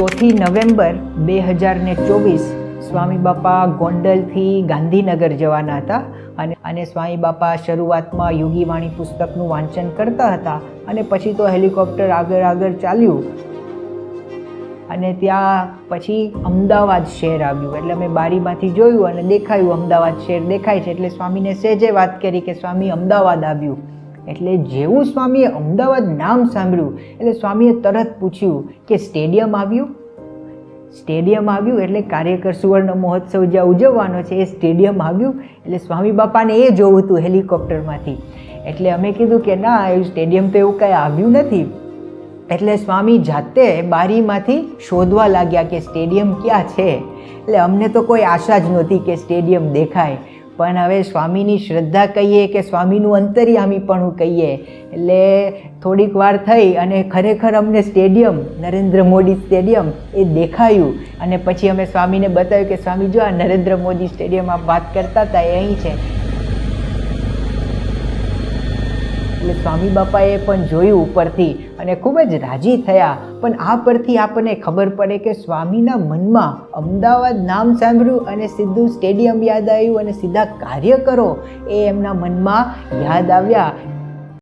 4 November 2024 સ્વામી બાપા ગોંડલથી ગાંધીનગર જવાના હતા અને સ્વામી બાપા શરૂઆતમાં યોગી વાણી પુસ્તકનું વાંચન કરતા હતા અને પછી તો હેલિકોપ્ટર આગળ ચાલ્યું અને ત્યાં પછી અમદાવાદ શહેર આવ્યું. એટલે અમે બારીમાંથી જોયું અને દેખાયું અમદાવાદ શહેર દેખાય છે. એટલે સ્વામીને સહેજે વાત કરી કે સ્વામી અમદાવાદ આવ્યું. એટલે જેવું સ્વામીએ અમદાવાદ નામ સાંભળ્યું એટલે સ્વામીએ તરત પૂછ્યું કે સ્ટેડિયમ આવ્યું. સ્ટેડિયમ આવ્યું એટલે કાર્યકર સુવર્ણ મહોત્સવ જ્યાં ઉજવવાનો છે એ સ્ટેડિયમ આવ્યું. એટલે સ્વામી બાપાને એ જોવું હતું હેલિકોપ્ટરમાંથી. એટલે અમે કીધું કે ના, એવું સ્ટેડિયમ તો એવું કાંઈ આવ્યું નથી. એટલે સ્વામી જાતે બારીમાંથી શોધવા લાગ્યા કે સ્ટેડિયમ ક્યાં છે. એટલે અમને તો કોઈ આશા જ નહોતી કે સ્ટેડિયમ દેખાય. પણ હવે સ્વામીની શ્રદ્ધા કહીએ કે સ્વામીનું અંતર્યામીપણું કહીએ એટલે થોડીક વાર થઈ અને ખરેખર અમને સ્ટેડિયમ, નરેન્દ્ર મોદી સ્ટેડિયમ એ દેખાયું. અને પછી અમે સ્વામીને બતાવ્યું કે સ્વામી જો આ નરેન્દ્ર મોદી સ્ટેડિયમ આપ વાત કરતા હતા એ અહીં છે. એટલે સ્વામી બાપાએ પણ જોયું ઉપરથી અને ખૂબ જ રાજી થયા. પણ આ પરથી આપણને ખબર પડે કે સ્વામીના મનમાં અમદાવાદ નામ સાંભળ્યું અને સીધું સ્ટેડિયમ યાદ આવ્યું અને સીધા કાર્યકરો એ એમના મનમાં યાદ આવ્યા.